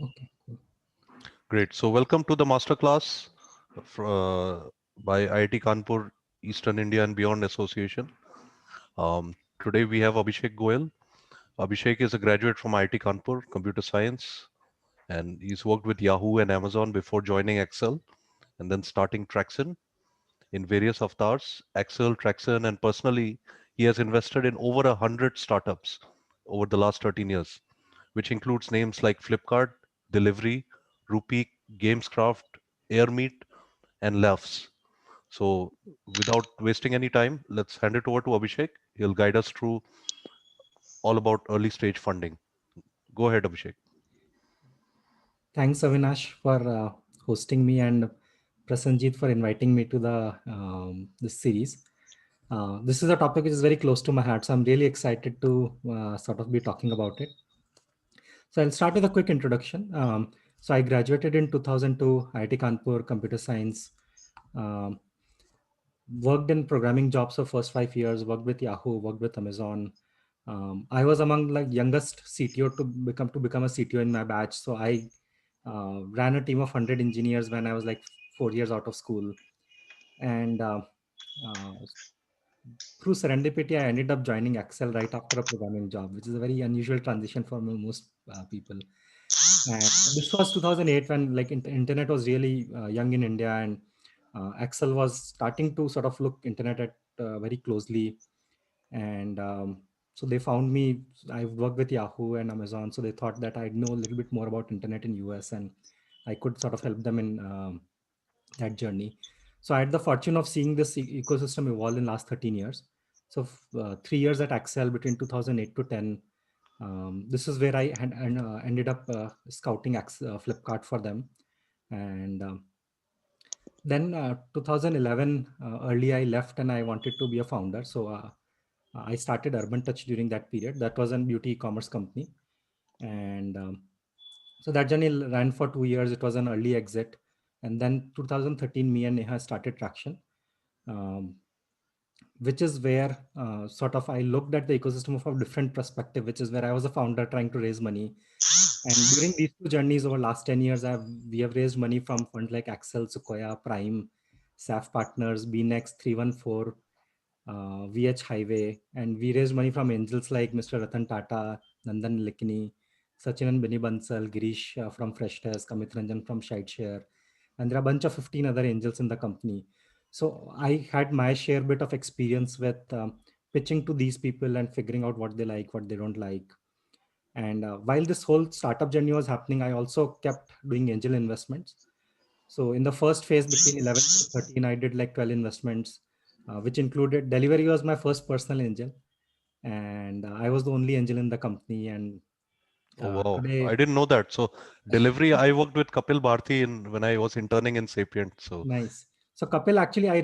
Okay, cool. Great. So welcome to the masterclass by IIT Kanpur, Eastern India and Beyond Association. Today we have Abhishek Goyal. Abhishek is a graduate from IIT Kanpur, Computer Science, and he's worked with Yahoo and Amazon before joining Excel and then starting Tracxn in various avatars, Excel, Tracxn, and personally, he has invested in over 100 startups over the last 13 years, which includes names like Flipkart, Delivery, Rupee, Gamescraft, Airmeet, and Laughs. So, without wasting any time, let's hand it over to Abhishek. He'll guide us through all about early stage funding. Go ahead, Abhishek. Thanks, Avinash, for hosting me and Prasanjit for inviting me to this series. This is a topic which is very close to my heart, so I'm really excited to sort of be talking about it. So I'll start with a quick introduction. So I graduated in 2002, IIT Kanpur, Computer Science. Um, Worked in programming jobs for first 5 years. Worked with Yahoo. Worked with Amazon. I was among like youngest CTO to become a CTO in my batch. So I ran a team of 100 engineers when I was like 4 years out of school. And uh, through serendipity, I ended up joining Excel right after a programming job, which is a very unusual transition for most people. And this was 2008 when like internet was really young in India, and Excel was starting to sort of look internet at very closely. And so they found me. I worked with Yahoo and Amazon, so they thought that I'd know a little bit more about internet in US, and I could sort of help them in that journey. So I had the fortune of seeing this ecosystem evolve in last 13 years. So 3 years at Excel between 2008 to 10. This is where I ended up scouting Flipkart for them. And then 2011, early I left and I wanted to be a founder. So I started Urban Touch during that period. That was a beauty e-commerce company. And so that journey ran for 2 years. It was an early exit. And then 2013, me and Neha started Tracxn, um, which is where sort of I looked at the ecosystem from a different perspective, which is where I was a founder trying to raise money. And during these two journeys over last 10 years, we have raised money from funds like Axel, Sequoia, Prime, SAF Partners, BNext, 314, VH Highway, and we raised money from angels like Mr. Ratan Tata, Nandan Likni, Sachinan Beni Bansal, Girish from Freshtest, Kamit Ranjan from ShiteShare, and there are a bunch of 15 other angels in the company. So I had my share bit of experience with pitching to these people and figuring out what they like, what they don't like. And while this whole startup journey was happening, I also kept doing angel investments. So in the first phase between 11 to 13, I did like 12 investments, which included delivery was my first personal angel. And I was the only angel in the company. And Oh wow, I today, didn't know that. So delivery, I worked with Kapil Bharti in when I was interning in Sapient. So nice. So Kapil, actually, I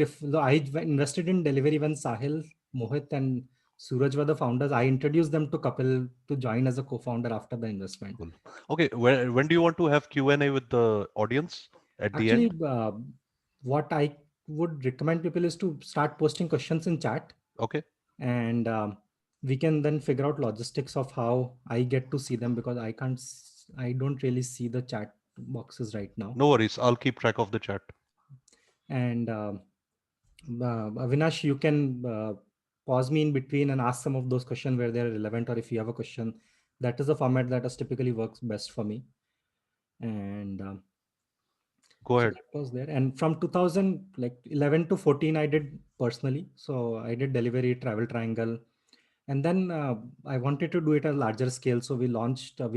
invested in delivery when Sahil, Mohit, and Suraj were the founders. I introduced them to Kapil to join as a co-founder after the investment. cool. Okay, when do you want to have Q&A with the audience at the Actually, end? what I would recommend people is to start posting questions in chat, Okay, and we can then figure out logistics of how I get to see them, because I don't really see the chat boxes right now. no worries. I'll keep track of the chat. And Avinash, you can pause me in between and ask some of those questions where they're relevant, or if you have a question, that is the format that has typically works best for me. And Go so ahead. that was there. And from 2000, like 11 to 14, I did personally. So I did delivery, travel triangle. And then I wanted to do it at a larger scale. So we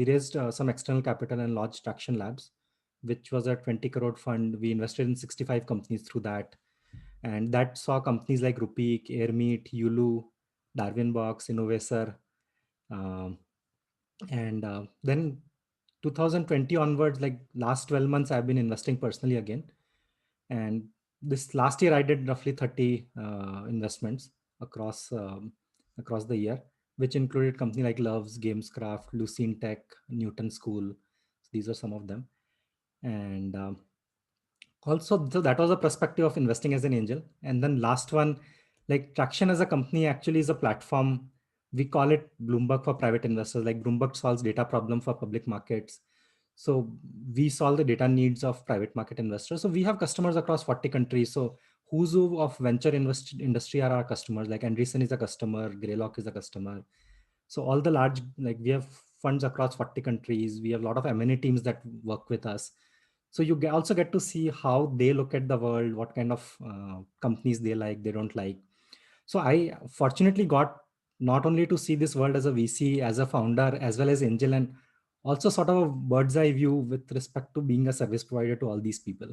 raised some external capital and launched Tracxn Labs, which was a 20 crore fund. We invested in 65 companies through that. And that saw companies like Rupeek, Airmeet, Yulu, Darwinbox, Innovator. Um, and then 2020 onwards, like last 12 months, I've been investing personally again. And this last year, I did roughly 30 investments across across the year, which included company like Loves, Gamescraft, Lucene Tech, Newton School. These are some of them. And also, so that was a perspective of investing as an angel. And then last one, like Tracxn as a company actually is a platform. We call it Bloomberg for private investors. Like Bloomberg solves data problem for public markets. So we solve the data needs of private market investors. So we have customers across 40 countries. So who's who of venture industry are our customers. Like Andreessen is a customer, Greylock is a customer. So all the large, like we have funds across 40 countries. We have a lot of M&A teams that work with us. So you also get to see how they look at the world, what kind of companies they like, they don't like. So I fortunately got not only to see this world as a VC, as a founder, as well as angel, and also sort of a bird's eye view with respect to being a service provider to all these people.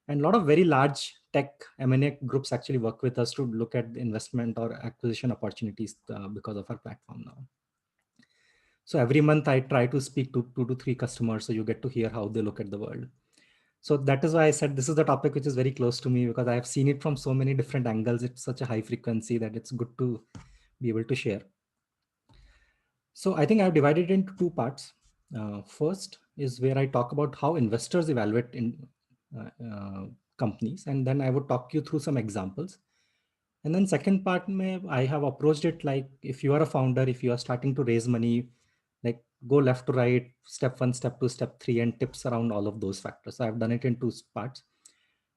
And a lot of very large tech M&A groups actually work with us to look at investment or acquisition opportunities because of our platform now. So every month I try to speak to 2 to 3 customers, so you get to hear how they look at the world. So that is why I said this is the topic which is very close to me, because I have seen it from so many different angles. It's such a high frequency that it's good to be able to share. So I think I've divided it into 2 parts. First is where I talk about how investors evaluate in companies, and then I would talk you through some examples. And then second part, I have approached it like if you are a founder, if you are starting to raise money, like go left to right, step 1, step 2, step 3, and tips around all of those factors. So I've done it in 2 parts.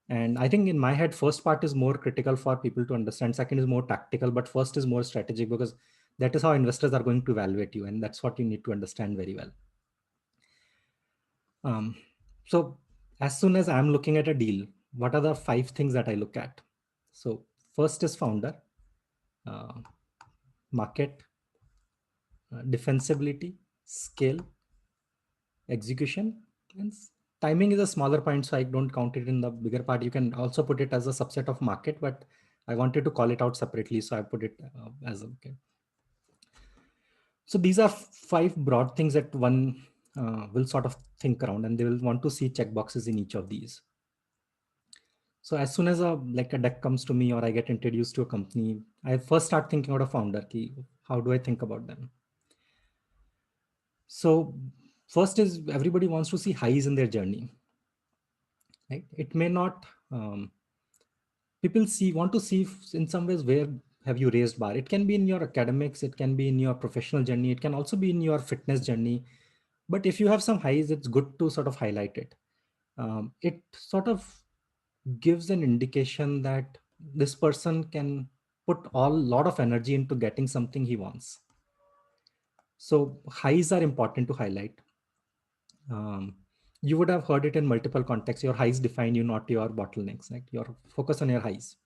And I think in my head, first part is more critical for people to understand. Second is more tactical, but first is more strategic, because that is how investors are going to evaluate you. And that's what you need to understand very well. Um, so as soon as I'm looking at a deal, what are the 5 things that I look at? So first is founder, uh, market, defensibility, scale, execution, and timing is a smaller point, so I don't count it in the bigger part. You can also put it as a subset of market, but I wanted to call it out separately, so I put it as okay. So these are 5 broad things that one will sort of think around, and they will want to see check boxes in each of these. So as soon as a deck comes to me or I get introduced to a company, I first start thinking about a founder key. How do I think about them? So first is everybody wants to see highs in their journey, right? It may not, people want to see in some ways where have you raised bar. It can be in your academics, it can be in your professional journey, it can also be in your fitness journey. But if you have some highs, it's good to sort of highlight it. It sort of gives an indication that this person can put a lot of energy into getting something he wants. So highs are important to highlight. um, you would have heard it in multiple contexts. Your highs define you, not your bottlenecks. Like your focus on your highs.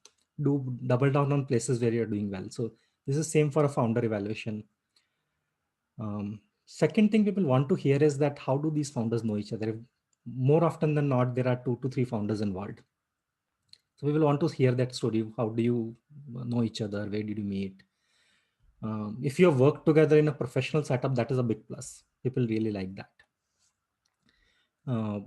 Do double down on places where you're doing well. So this is same for a founder evaluation. Second thing people want to hear is that how do these founders know each other? More often than not, there are 2 to 3 founders involved. So we will want to hear that story. How do you know each other? Where did you meet? If you have worked together in a professional setup, that is a big plus. People really like that. Uh,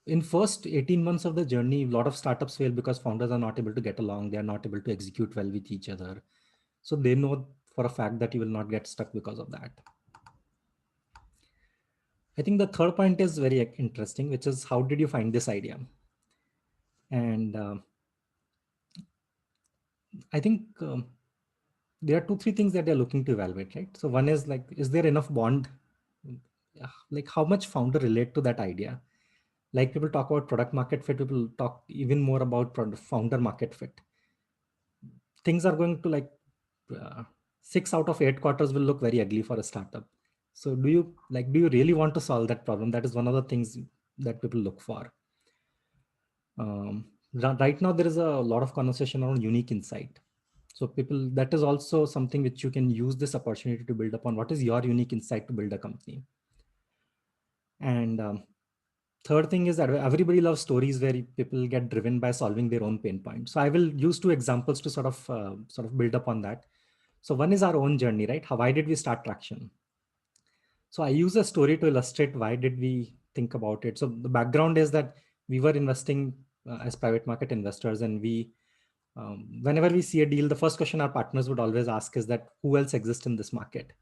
in first 18 months of the journey, a lot of startups fail because founders are not able to get along. They are not able to execute well with each other. So they know for a fact that you will not get stuck because of that. I think the third point is very interesting, which is how did you find this idea? And I think there are 2 3 things that they're looking to evaluate, right? So one is like, is there enough bond? Yeah, like how much founder relate to that idea? Like people talk about product market fit, people talk even more about founder market fit. Things are going to like 6 out of 8 quarters will look very ugly for a startup. So do you really want to solve that problem? That is one of the things that people look for. Right now there is a lot of conversation around unique insight. So people, that is also something which you can use this opportunity to build upon. What is your unique insight to build a company? And third thing is that everybody loves stories where people get driven by solving their own pain points. So I will use 2 examples to sort of build upon that. So one is our own journey, right? Why did we start Tracxn? So I use a story to illustrate why did we think about it. So the background is that we were investing as private market investors, and whenever we see a deal, the first question our partners would always ask is that who else exists in this market?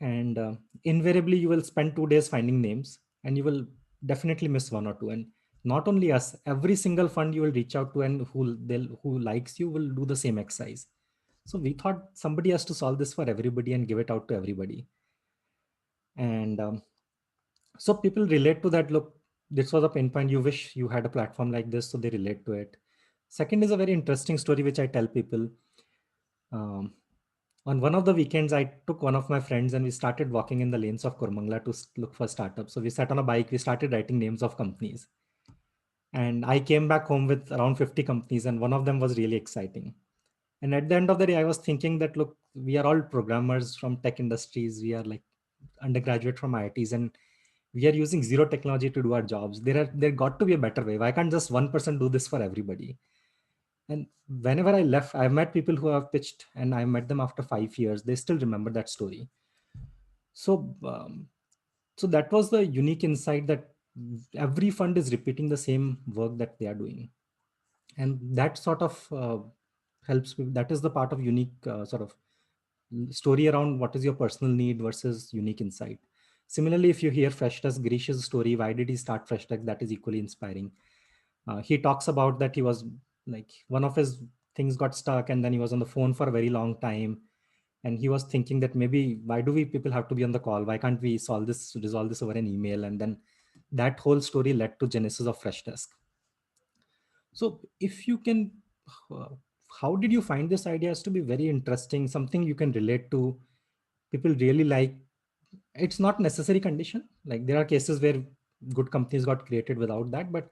And invariably you will spend 2 days finding names, and you will definitely miss one or two. And not only us, every single fund you will reach out to and who likes you will do the same exercise. So we thought somebody has to solve this for everybody and give it out to everybody. And So people relate to that. Look, this was a pain point. You wish you had a platform like this, so they relate to it. Second is a very interesting story which I tell people. Um, on one of the weekends, I took one of my friends and we started walking in the lanes of Kurmangla to look for startups. So we sat on a bike, we started writing names of companies. And I came back home with around 50 companies, and one of them was really exciting. And at the end of the day, I was thinking that, look, we are all programmers from tech industries. We are like undergraduate from IITs, and we are using zero technology to do our jobs. There got to be a better way. Why can't just one person do this for everybody? And whenever I left, I've met people who have pitched, and I met them after 5 years. They still remember that story. So, so that was the unique insight that every fund is repeating the same work that they are doing, and that sort of helps. That is the part of unique sort of story around what is your personal need versus unique insight. Similarly, if you hear Freshdesk, Girish's story, why did he start Freshdesk? That is equally inspiring. He talks about that he was like one of his things got stuck, and then he was on the phone for a very long time, and he was thinking that maybe why do we people have to be on the call? Why can't we resolve this over an email? And then that whole story led to genesis of Freshdesk. So if you can, uh, how did you find this idea as to be very interesting, something you can relate to, people really like? It's not necessary condition. Like there are cases where good companies got created without that, but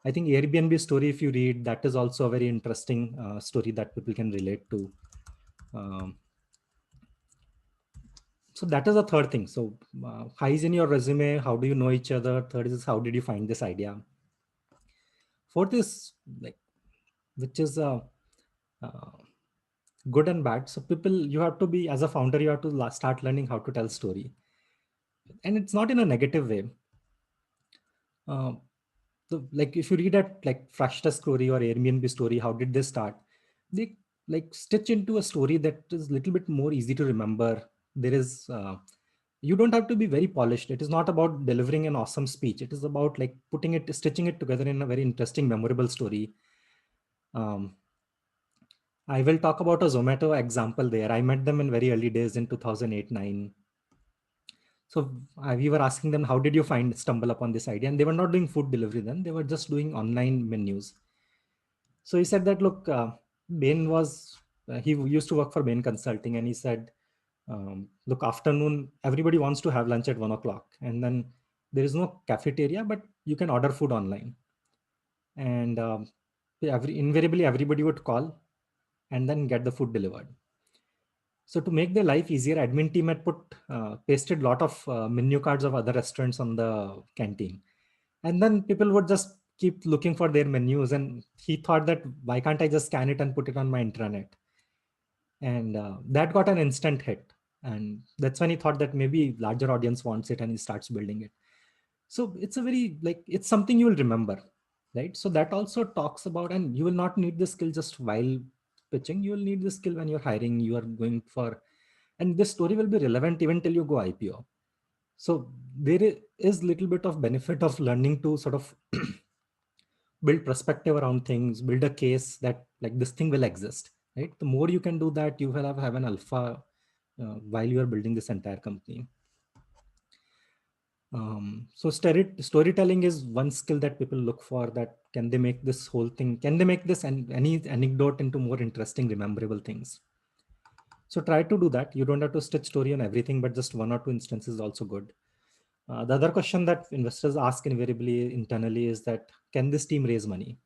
I think Airbnb story, if you read, that is also a very interesting story that people can relate to. Um, so that is the third thing. So how is in your resume? How do you know each other? Third is how did you find this idea? Fourth is like, which is uh, good and bad. So people, you have to be, as a founder, you have to start learning how to tell story, and it's not in a negative way. Uh, like if you read at like Frashta story or Airbnb story, how did they start? They like stitch into a story that is a little bit more easy to remember. There is you don't have to be very polished. It is not about delivering an awesome speech. It is about like stitching it together in a very interesting, memorable story. Um, I will talk about a Zomato example there. I met them in very early days in 2008 9. So we were asking them, how did you stumble upon this idea? And they were not doing food delivery then; they were just doing online menus. So he said that, look, Bain was he used to work for Bain Consulting, and he said, look, afternoon everybody wants to have lunch at 1 o'clock, and then there is no cafeteria, but you can order food online, and invariably everybody would call and then get the food delivered. So to make their life easier, admin team had pasted lot of menu cards of other restaurants on the canteen, and then people would just keep looking for their menus. And he thought that why can't I just scan it and put it on my intranet? And that got an instant hit. And that's when he thought that maybe larger audience wants it, and he starts building it. So it's a very like it's something you will remember, right? So that also talks about, and you will not need this skill just while pitching. You will need this skill when you're hiring, you are going for, and this story will be relevant even till you go IPO. So there is little bit of benefit of learning to sort of build perspective around things, build a case that like this thing will exist, right? The more you can do that, you will have an alpha while you are building this entire company. So storytelling is one skill that people look for, that can they make this whole thing, can they make this and any anecdote into more interesting, rememberable things. So try to do that. You don't have to stitch story on everything, but just one or two instances is also good. The other question that investors ask invariably internally is that, can this team raise money?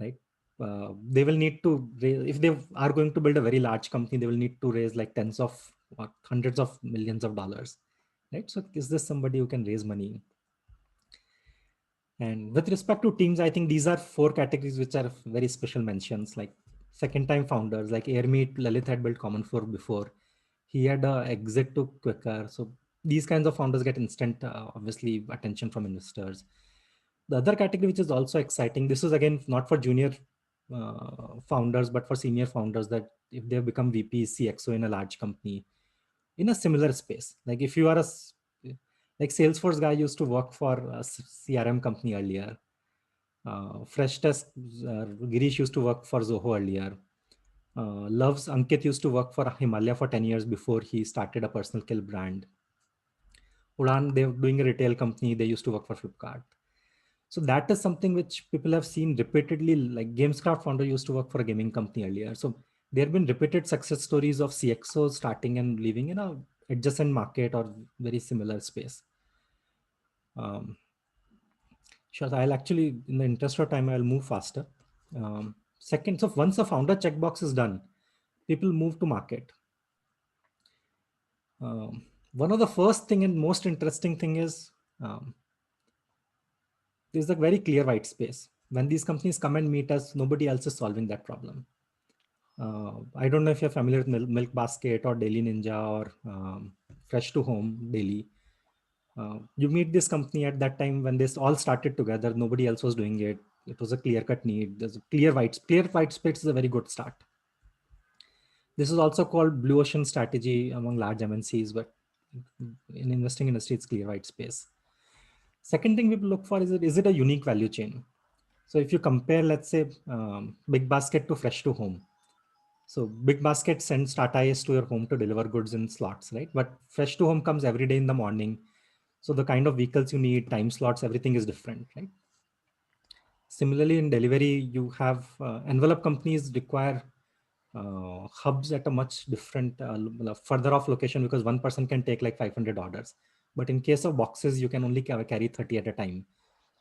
Right? They will need to raise, if they are going to build a very large company, they will need to raise like tens of or hundreds of millions of dollars. Right? So is this somebody who can raise money? And with respect to teams, I think these are four categories which are very special mentions, like second time founders, like Airmeet, Lalit had built Common for before. He had a exit to quicker. So these kinds of founders get instant, obviously, attention from investors. The other category, which is also exciting, this is again not for junior founders, but for senior founders, that if they have become VP, CXO in a large company in a similar space. Like if you are like Salesforce guy used to work for a CRM company earlier. Freshdesk, Girish used to work for Zoho earlier. Love's Ankit used to work for Himalaya for 10 years before he started a personal kill brand. Udan, they're doing a retail company. They used to work for Flipkart. So that is something which people have seen repeatedly. Like Gamescraft founder used to work for a gaming company earlier. So there have been repeated success stories of CXOs starting and leaving in a adjacent market or very similar space. Um, sure, I'll actually, in the interest of time, I'll move faster. Second, so once the founder checkbox is done, people move to market. One of the first thing and most interesting thing is um, there's a very clear white space. When these companies come and meet us, nobody else is solving that problem. I don't know if you're familiar with Milk Basket or Daily Ninja or Fresh to Home Daily. You meet this company at that time when this all started together. Nobody else was doing it. It was a clear-cut need. There's a clear white space is a very good start. This is also called blue ocean strategy among large MNCs, but in investing industry, it's clear white space. Second thing people look for is it a unique value chain? So if you compare, let's say, Big Basket to Fresh to Home. So Big Basket sends Tata Ace to your home to deliver goods in slots, right? But Fresh to Home comes every day in the morning. So the kind of vehicles you need, time slots, everything is different, right? Similarly, in delivery, you have envelope companies require hubs at a much different, further off location because one person can take like 500 orders. But in case of boxes, you can only carry 30 at a time.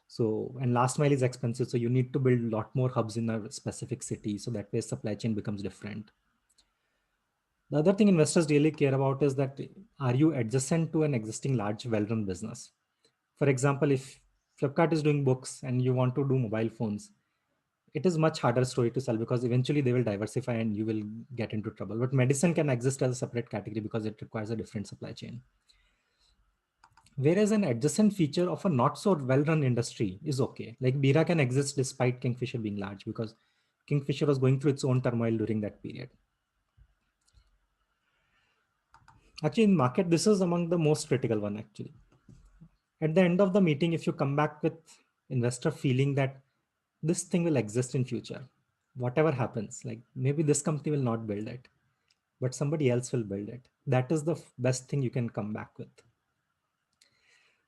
So, and last mile is expensive. So you need to build a lot more hubs in a specific city. So that way supply chain becomes different. The other thing investors really care about is that are you adjacent to an existing large well-run business? For example, if Flipkart is doing books and you want to do mobile phones, it is much harder story to sell because eventually they will diversify and you will get into trouble. But medicine can exist as a separate category because it requires a different supply chain. Whereas an adjacent feature of a not so well-run industry is okay. Like Bira can exist despite Kingfisher being large because Kingfisher was going through its own turmoil during that period. Actually, in market, this is among the most critical one actually. At the end of the meeting, if you come back with investor feeling that this thing will exist in future, whatever happens, like maybe this company will not build it, but somebody else will build it. That is the best thing you can come back with,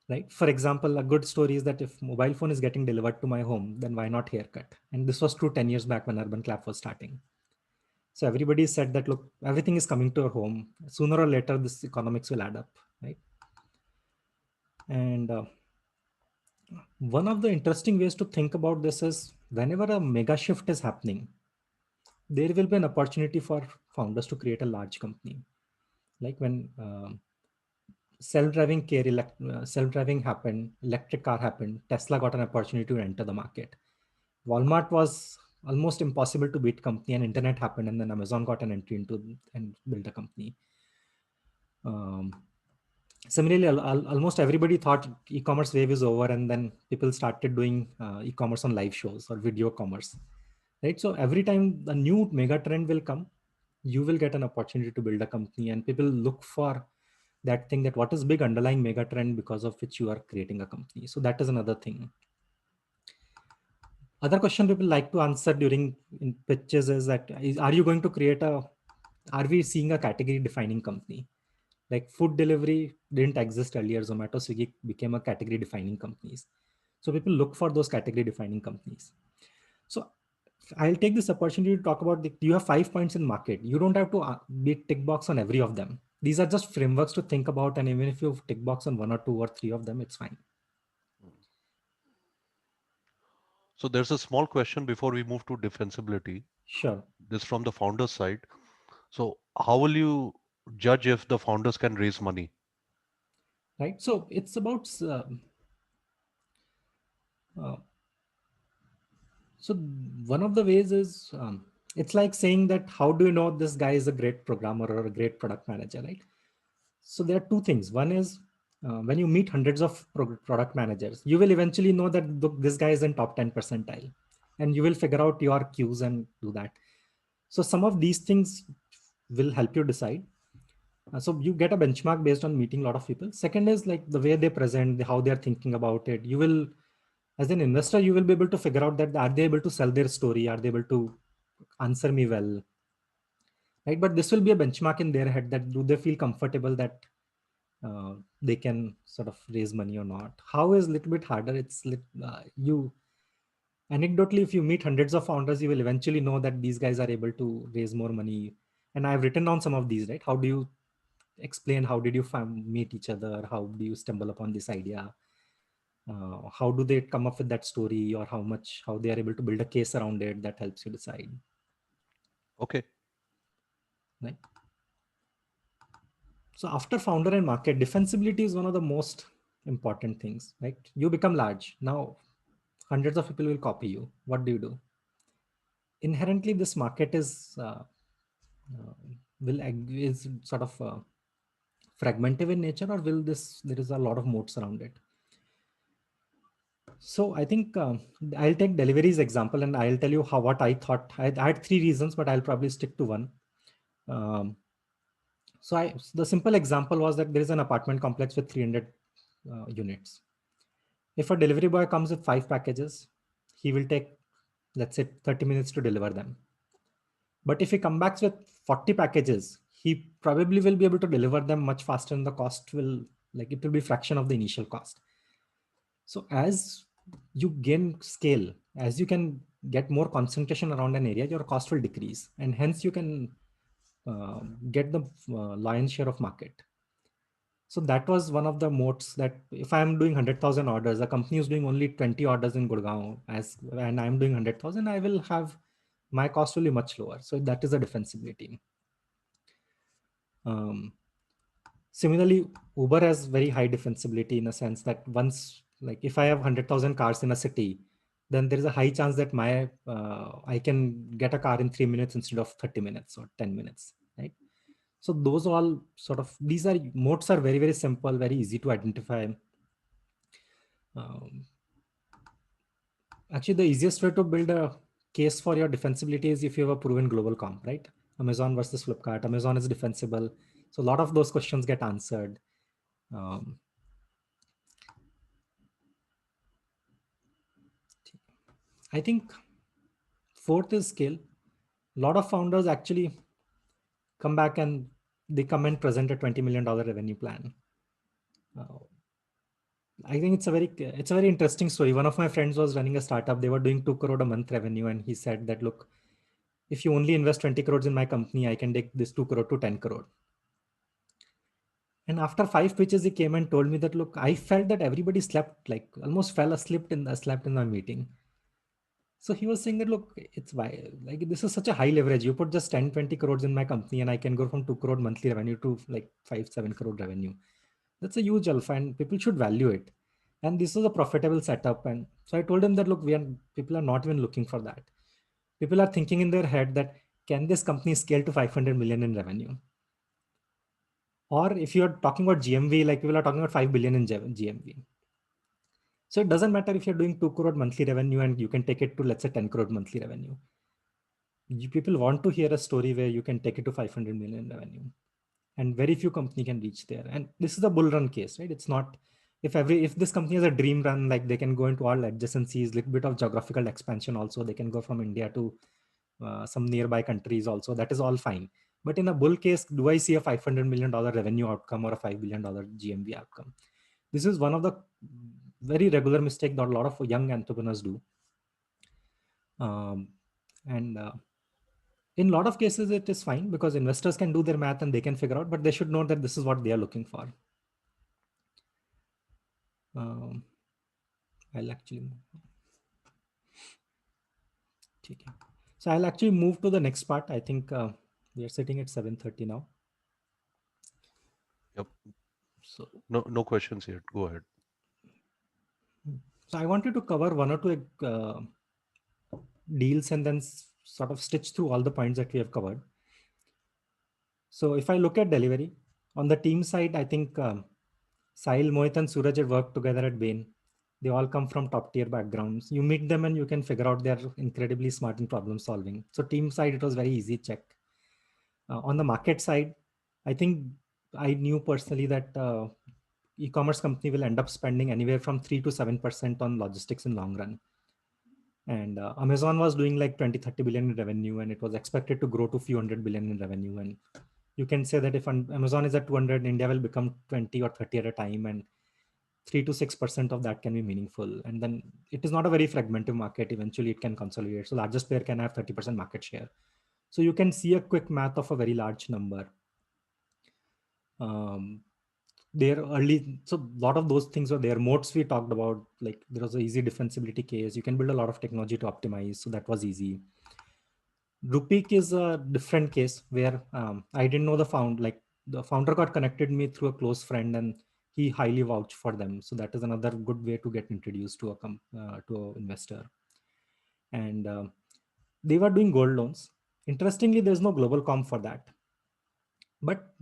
right? For example, a good story is that if mobile phone is getting delivered to my home, then why not haircut? And this was true 10 years back when Urban Clap was starting. So everybody said that, look, everything is coming to your home. Sooner or later, this economics will add up, right? And one of the interesting ways to think about this is whenever a mega shift is happening, there will be an opportunity for founders to create a large company. Like when self-driving happened, electric car happened, Tesla got an opportunity to enter the market. Walmart was almost impossible to beat company, and internet happened, and then Amazon got an entry into and built a company. Um, Similarly, almost everybody thought e-commerce wave is over, and then people started doing e-commerce on live shows or video commerce, right? So every time a new mega trend will come, you will get an opportunity to build a company, and people look for that thing, that what is big underlying mega trend because of which you are creating a company. So that is another thing. Other question people like to answer during in pitches is that are you going to create are we seeing a category defining company? Like food delivery didn't exist earlier. Zomato, Swiggy became a category defining companies. So people look for those category defining companies. So I'll take this opportunity to talk about you have 5 points in market. You don't have to be tick box on every of them. These are just frameworks to think about. And even if you tick box on one or two or three of them, it's fine. So there's a small question before we move to defensibility. Sure. This from the founder's side. So how will you judge if the founders can raise money? Right. So it's about, uh, so one of the ways is it's like saying that how do you know this guy is a great programmer or a great product manager, right? So there are two things. One is when you meet hundreds of product managers, you will eventually know that look, this guy is in top 10 percentile, and you will figure out your cues and do that. So some of these things will help you decide. So you get a benchmark based on meeting a lot of people. Second is like the way they present, how they're thinking about it. You will, as an investor, you will be able to figure out that are they able to sell their story? Are they able to answer me well? Right. But this will be a benchmark in their head that do they feel comfortable that they can sort of raise money or not. How is a little bit harder. You anecdotally, if you meet hundreds of founders, you will eventually know that these guys are able to raise more money. And I've written down some of these, right? How do you explain, how did you meet each other? How do you stumble upon this idea? How do they come up with that story, or how they are able to build a case around it that helps you decide, Okay. right? So after founder and market, defensibility is one of the most important things, right? You become large. Now hundreds of people will copy you. What do you do? Inherently, this market uh, is sort of fragmented in nature, or will this there is a lot of moats around it. So I think I'll take deliveries example, and I'll tell you how what I thought. I had three reasons, but I'll probably stick to one. Um, the simple example was that there is an apartment complex with 300 units. If a delivery boy comes with 5 packages, he will take, let's say, 30 minutes to deliver them. But if he comes back with 40 packages, he probably will be able to deliver them much faster, and the cost will, like, it will be fraction of the initial cost. So as you gain scale, as you can get more concentration around an area, your cost will decrease, and hence you can get the lion's share of market. So that was one of the moats, that if I'm doing 100,000 orders, a company is doing only 20 orders in Gurgaon, and I'm doing 100,000, I will have, my cost will be much lower. So that is a defensibility. Um, Similarly, Uber has very high defensibility, in a sense that once, like, if I have 100,000 cars in a city, then there is a high chance that I can get a car in 3 minutes instead of 30 minutes or 10 minutes, right? So those all sort of, these are moats are very, very simple, very easy to identify. Um, Actually, the easiest way to build a case for your defensibility is if you have a proven global comp, right? Amazon versus Flipkart. Amazon is defensible. So a lot of those questions get answered. Um, I think fourth is scale. A lot of founders actually come back and they come and present a $20 million revenue plan. Uh, I think it's a very interesting story. One of my friends was running a startup. They were doing 2 crore a month revenue, and he said that, look, if you only invest 20 crores in my company, I can take this 2 crore to 10 crore. And after 5 pitches, he came and told me that, look, I felt that everybody slept, like almost fell asleep slept in the meeting. So he was saying that, look, it's why, like, this is such a high leverage. You put just 10, 20 crores in my company, and I can go from 2 crore monthly revenue to like 5, 7 crore revenue. That's a huge alpha, and people should value it. And this is a profitable setup. And so I told him that, look, people are not even looking for that. People are thinking in their head that, can this company scale to 500 million in revenue? Or if you're talking about GMV, like people are talking about 5 billion in GMV. So it doesn't matter if you're doing 2 crore monthly revenue and you can take it to, let's say, 10 crore monthly revenue. People want to hear a story where you can take it to 500 million revenue, and very few company can reach there. And this is a bull run case, right? It's not, if this company has a dream run, like, they can go into all adjacencies, little bit of geographical expansion also, they can go from India to some nearby countries also, that is all fine. But in a bull case, do I see a $500 million revenue outcome or a $5 billion GMV outcome? This is one of the very regular mistake that a lot of young entrepreneurs do. um, and In a lot of cases it is fine, because investors can do their math and they can figure out, but they should know that this is what they are looking for. um, I'll actually okay. So I'll actually move to the next part. I think we are sitting at 7:30 now. Yep. So, No questions yet. Go ahead. so I wanted to cover one or two deals, and then sort of stitch through all the points that we have covered. So if I look at delivery on the team side, I think Sahil, Mohit, and Suraj had worked together at Bain. They all come from top tier backgrounds. You meet them and you can figure out they're incredibly smart in problem solving. So team side, it was very easy check. On the market side, I think I knew personally that e-commerce company will end up spending anywhere from 3 to 7% on logistics in long run. And Amazon was doing like 20, 30 billion in revenue, and it was expected to grow to few hundred billion in revenue. And You can say that if Amazon is at 200, India will become 20 or 30 at a time, and 3 to 6% of that can be meaningful. And then it is not a very fragmented market. Eventually, it can consolidate. So largest player can have 30% market share. So you can see a quick math of a very large number. Um, there early, so a lot of those things were there. Moats we talked about, like there was an easy defensibility case. You can build a lot of technology to optimize, so that was easy. Rupeek is a different case where I didn't know like the founder got connected me through a close friend, and he highly vouched for them. So that is another good way to get introduced to to an investor. And they were doing gold loans. Interestingly, there's no global comp for that, but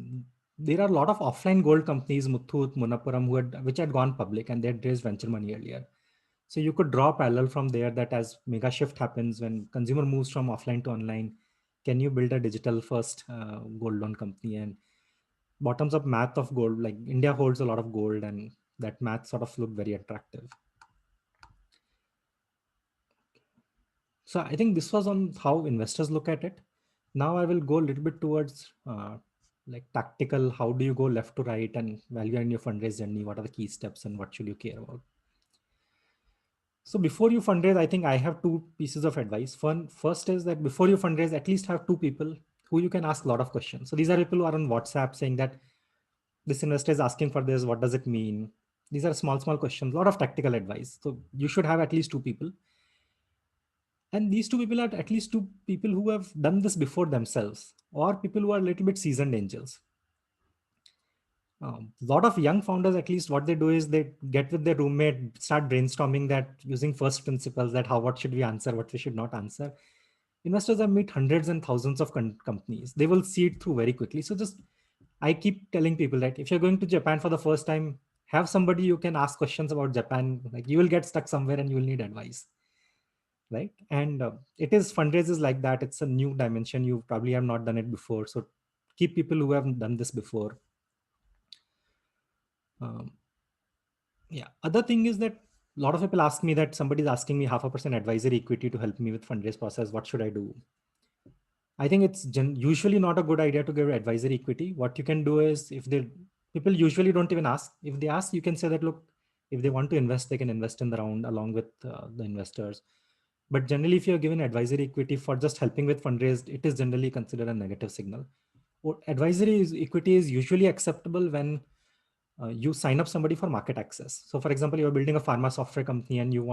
there are a lot of offline gold companies, Muthoot, Munapuram, which had gone public and they had raised venture money earlier. So you could draw a parallel from there that as mega shift happens when consumer moves from offline to online, can you build a digital first gold loan company? And bottoms up math of gold, like India holds a lot of gold, and that math sort of looked very attractive. So I think this was on how investors look at it. Now I will go a little bit towards like tactical. How do you go left to right and value in your fundraise journey? What are the key steps and what should you care about? So before you fundraise, I think I have two pieces of advice. First is that before you fundraise, at least have two people who you can ask a lot of questions. So these are people who are on WhatsApp saying that this investor is asking for this. What does it mean? These are small questions, a lot of tactical advice. So you should have at least two people. And these two people are at least two people who have done this before themselves, or people who are a little bit seasoned angels. A lot of young founders, at least what they do is they get with their roommate, start brainstorming that using first principles, that what should we answer, what we should not answer. Investors have met hundreds and thousands of companies. They will see it through very quickly. So just, I keep telling people that if you're going to Japan for the first time, have somebody you can ask questions about Japan. Like you will get stuck somewhere and you will need advice, right? And it is fundraisers like that. It's a new dimension. You probably have not done it before. So keep people who haven't done this before. Um, yeah. Other thing is that a lot of people ask me that somebody's asking me 0.5% advisory equity to help me with fundraise process. What should I do? I think it's usually not a good idea to give advisory equity. What you can do is, if they people usually don't even ask. If they ask, you can say that, look, if they want to invest, they can invest in the round along with the investors. But generally, if you're given advisory equity for just helping with fundraise, it is generally considered a negative signal. Advisory equity is usually acceptable when you sign up somebody for market access. So for example, you're building a pharma software company and you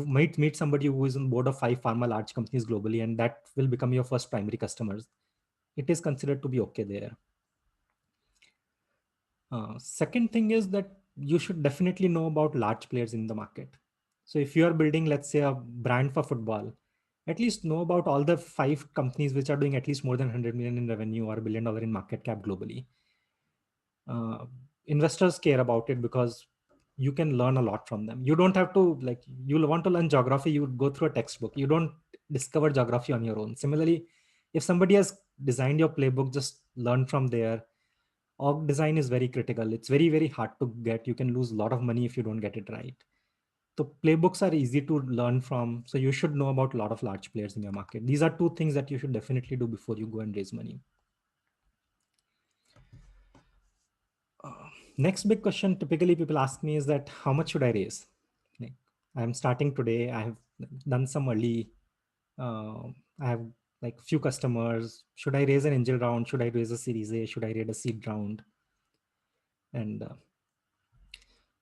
might meet somebody who is on board of 5 pharma large companies globally, and that will become your first primary customers. It is considered to be okay there. Second thing is that you should definitely know about large players in the market. So if you are building, let's say, a brand for football, at least know about all the 5 companies which are doing at least more than 100 million in revenue or $1 billion in market cap globally. uh, Investors care about it because you can learn a lot from them. You don't have to, like, you'll want to learn geography, you would go through a textbook. You don't discover geography on your own. Similarly, if somebody has designed your playbook, just learn from there. Org design is very critical. It's very, very hard to get. You can lose a lot of money if you don't get it right. The playbooks are easy to learn from, so you should know about a lot of large players in your market. These are two things that you should definitely do before you go and raise money. Next big question typically people ask me is that how much should I raise? Like, I'm starting today. I have done some early. I have like few customers. Should I raise an angel round? Should I raise a Series A? Should I raise a seed round? And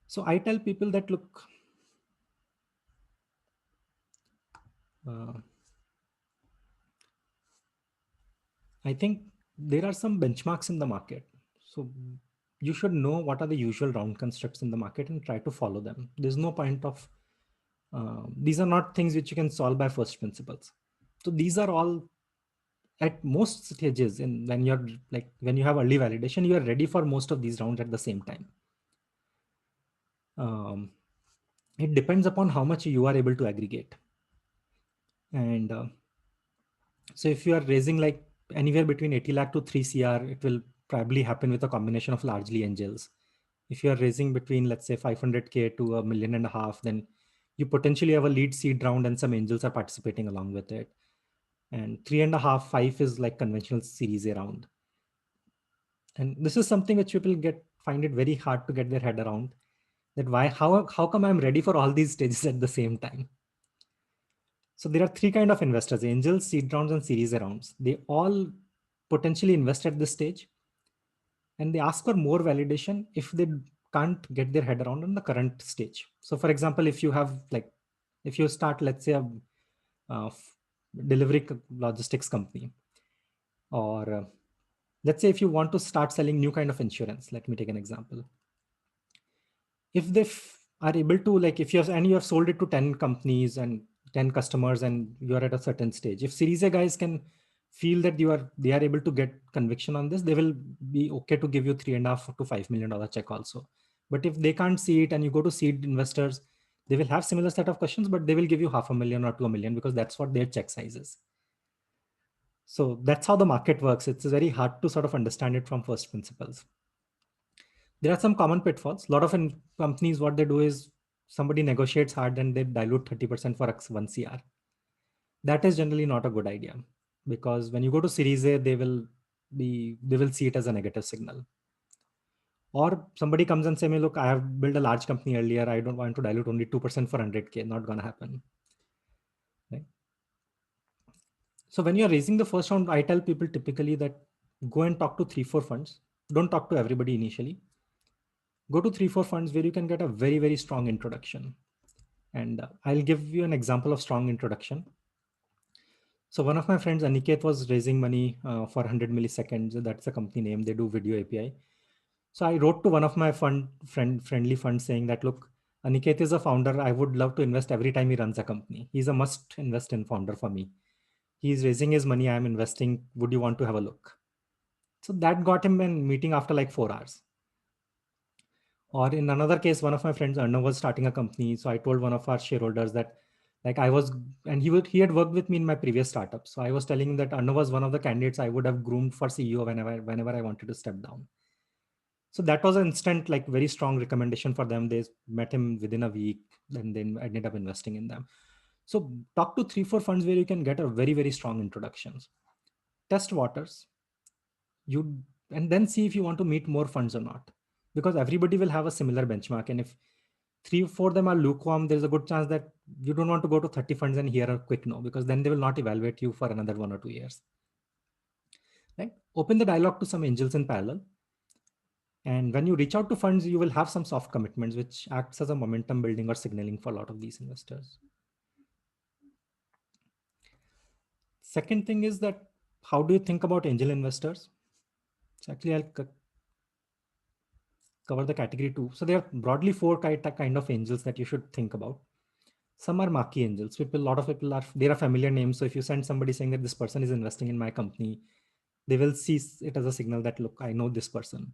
so I tell people that, look, uh, I think there are some benchmarks in the market. So you should know what are the usual round constructs in the market and try to follow them. There's no point of these are not things which you can solve by first principles. So these are all at most stages in when you're like when you have early validation, you are ready for most of these rounds at the same time. Um, it depends upon how much you are able to aggregate. And so if you are raising like anywhere between 80 lakh to 3 CR, it will probably happen with a combination of largely angels. If you are raising between, let's say, 500K to 1.5 million, then you potentially have a lead seed round and some angels are participating along with it. And 3.5, 5 is like conventional Series A round. And this is something which people find it very hard to get their head around, that how come I'm ready for all these stages at the same time. So there are three kind of investors: angels, seed rounds, and series rounds. They all potentially invest at this stage, and they ask for more validation if they can't get their head around on the current stage. So for example, if you start, let's say, a uh, f- logistics company, or let's say if you want to start selling new kind of insurance. Let me take an example. If are able to, like, if you have sold it to 10 companies and 10 customers, and you're at a certain stage, if series A guys can feel that they are able to get conviction on this, they will be okay to give you 3.5 to $5 million check also. But if they can't see it and you go to seed investors, they will have similar set of questions, but they will give you 500,000 or to a million, because that's what their check size is. So that's how the market works. It's very hard to sort of understand it from first principles. There are some common pitfalls. A lot of companies, what they do is somebody negotiates hard and they dilute 30% for X 1 CR. That is generally not a good idea, because when you go to Series A, they will see it as a negative signal. Or somebody comes and say me, look, I have built a large company earlier. I don't want to dilute only 2% for 100K. Not gonna happen. Right? So when you're raising the first round, I tell people typically that go and talk to 3, 4 funds. Don't talk to everybody initially. Go to 3, 4 funds where you can get a very, very strong introduction. And I'll give you an example of strong introduction. So one of my friends, Aniket, was raising money for 100 milliseconds. That's the company name. They do video API. So I wrote to one of my friendly funds saying that, look, Aniket is a founder. I would love to invest every time he runs a company. He's a must invest in founder for me. He's raising his money. I'm investing. Would you want to have a look? So that got him a meeting after like 4 hours. Or in another case, one of my friends, Arnav, was starting a company. So I told one of our shareholders that, like, and he had worked with me in my previous startup. So I was telling him that Arnav was one of the candidates I would have groomed for CEO whenever I wanted to step down. So that was an instant, like, very strong recommendation for them. They met him within a week, and then ended up investing in them. So talk to 3, 4 funds where you can get a very, very strong introductions. Test waters. You and then see if you want to meet more funds or not, because everybody will have a similar benchmark. And if 3, 4 of them are lukewarm, there's a good chance that you don't want to go to 30 funds and hear a quick no, because then they will not evaluate you for another 1 or 2 years. Right? Open the dialogue to some angels in parallel. And when you reach out to funds, you will have some soft commitments, which acts as a momentum building or signaling for a lot of these investors. Second thing is that, how do you think about angel investors? So actually, cover the category two. So there are broadly four kind of angels that you should think about. Some are marquee angels. A lot of people they are familiar names. So if you send somebody saying that this person is investing in my company, they will see it as a signal that, look, I know this person.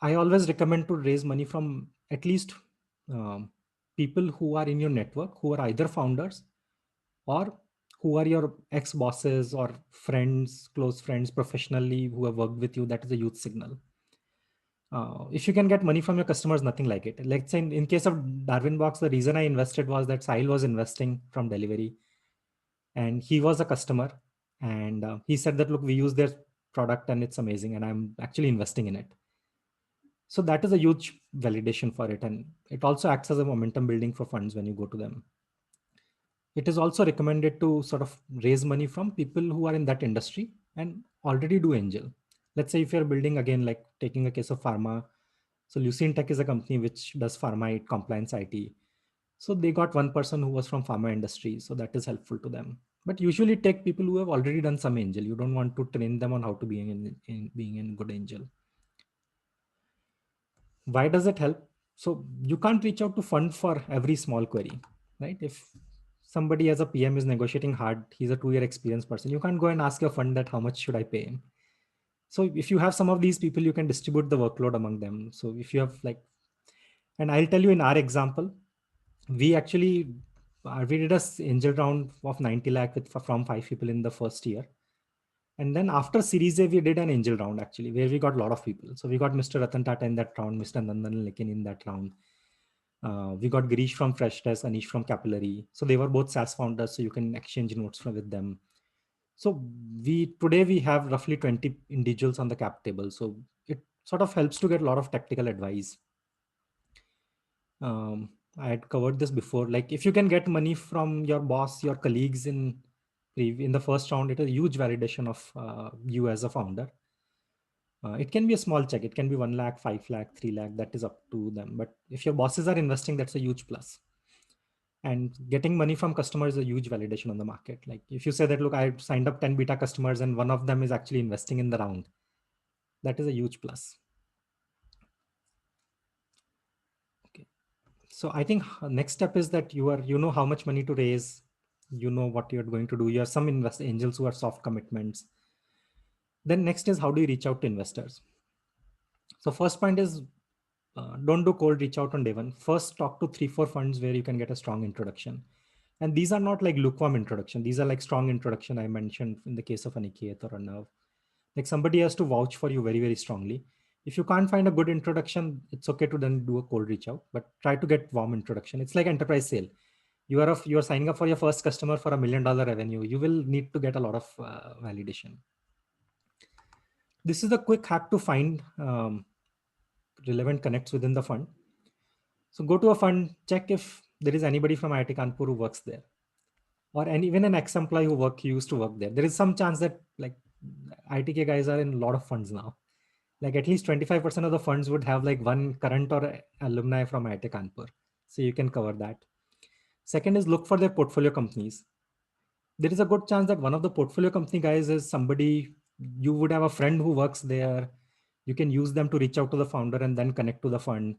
I always recommend to raise money from at least um, people who are in your network, who are either founders or who are your ex bosses or friends, close friends professionally who have worked with you. That is a huge signal. If you can get money from your customers, nothing like it. Let's say in case of Darwin Box, the reason I invested was that Sahil was investing from delivery, and he was a customer, and he said that, look, we use their product and it's amazing, and I'm actually investing in it. So that is a huge validation for it, and it also acts as a momentum building for funds when you go to them. It is also recommended to sort of raise money from people who are in that industry and already do angel. Let's say if you're building, again, like taking a case of pharma. So Lucene Tech is a company which does pharma compliance IT. So they got one person who was from pharma industry. So that is helpful to them. But usually take people who have already done some angel. You don't want to train them on how to be being in good angel. Why does it help? So you can't reach out to fund for every small query, right? If somebody as a PM is negotiating hard, he's a 2-year experienced person, you can't go and ask your fund that how much should I pay him. So if you have some of these people, you can distribute the workload among them. So if you have, like, and I'll tell you, in our example, we actually we did a angel round of 90 lakh from 5 people in the first year. And then after Series A, we did an angel round actually, where we got a lot of people. So we got Mr. Ratan Tata in that round, Mr. Nandan Lekin in that round. We got Girish from Fresh Test, Anish from Capillary. So they were both SaaS founders, so you can exchange notes with them. So we have roughly 20 individuals on the cap table. So it sort of helps to get a lot of tactical advice. I had covered this before. Like if you can get money from your boss, your colleagues in the first round, it is a huge validation of you as a founder. It can be a small check. It can be 1 lakh, 5 lakh, 3 lakh. That is up to them. But if your bosses are investing, that's a huge plus. And getting money from customers is a huge validation on the market. Like if you say that, look, I signed up 10 beta customers and one of them is actually investing in the round, that is a huge plus. Okay. So I think next step is that you know how much money to raise, you know what you're going to do. You have some invest angels who are soft commitments. Then next is how do you reach out to investors? So first point is don't do cold reach out on day one. First, talk to 3, 4 funds where you can get a strong introduction. And these are not like lukewarm introduction. These are like strong introduction I mentioned in the case of Aniket or a Nerve. Like somebody has to vouch for you very, very strongly. If you can't find a good introduction, it's okay to then do a cold reach out, but try to get warm introduction. It's like enterprise sale. You are signing up for your first customer for $1 million revenue. You will need to get a lot of validation. This is the quick hack to find relevant connects within the fund. So go to a fund, check if there is anybody from IIT Kanpur who works there, or even an ex-employee who used to work there. There is some chance that like ITK guys are in a lot of funds now. Like at least 25% of the funds would have like one current or alumni from IIT Kanpur. So you can cover that. Second is look for their portfolio companies. There is a good chance that one of the portfolio company guys is somebody you would have a friend who works there. You can use them to reach out to the founder and then connect to the fund.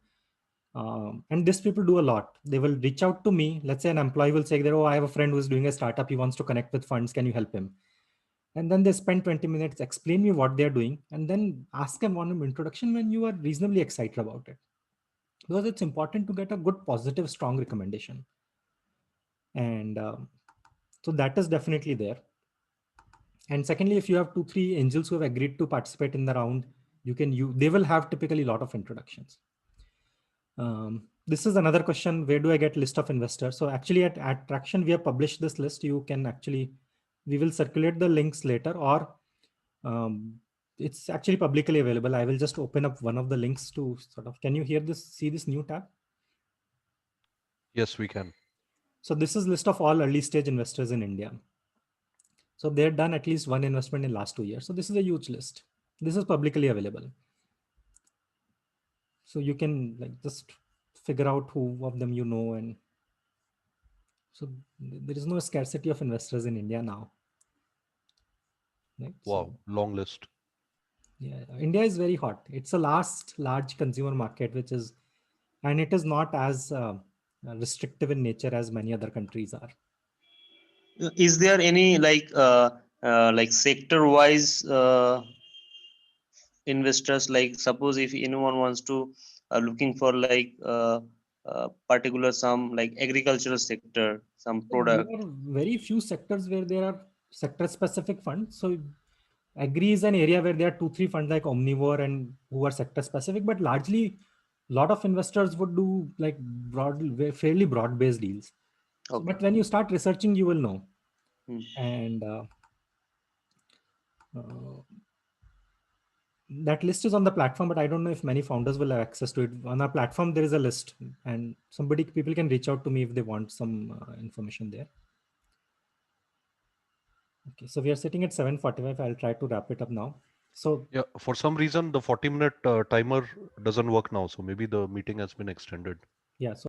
And these people do a lot. They will reach out to me. Let's say an employee will say that, oh, I have a friend who's doing a startup. He wants to connect with funds. Can you help him? And then they spend 20 minutes, explain me what they're doing, and then ask them one introduction when you are reasonably excited about it. Because it's important to get a good, positive, strong recommendation. And so that is definitely there. And secondly, if you have 2, 3 angels who have agreed to participate in the round, they will have typically a lot of introductions. This is another question. Where do I get list of investors? So actually at Tracxn, we have published this list. You can actually, we will circulate the links later, or um, it's actually publicly available. I will just open up one of the links to sort of, can you see this new tab? Yes, we can. So this is list of all early stage investors in India. So they've done at least one investment in last 2 years. So this is a huge list. This is publicly available. So you can like just figure out who of them you know. And so there is no scarcity of investors in India now. Right. So Wow, long list. yeah, India is very hot. It's a last large consumer market, and it is not as restrictive in nature as many other countries are. Is there any like sector wise investors? Like suppose if anyone wants to looking for like particular some like agricultural sector, some So there product. are very few sectors where there are sector specific funds. So agri is an area where there are 2, 3 funds like Omnivore and who are sector specific, but largely a lot of investors would do like fairly broad based deals. So, Okay. but when you start researching, you will know. Hmm. And uh, that list is on the platform, but I don't know if many founders will have access to it. On our platform, there is a list, and people can reach out to me if they want some information there. Okay, so we are sitting at 7:45. I'll try to wrap it up now. So Yeah, for some reason the 40-minute timer doesn't work now, so maybe the meeting has been extended. yeah, so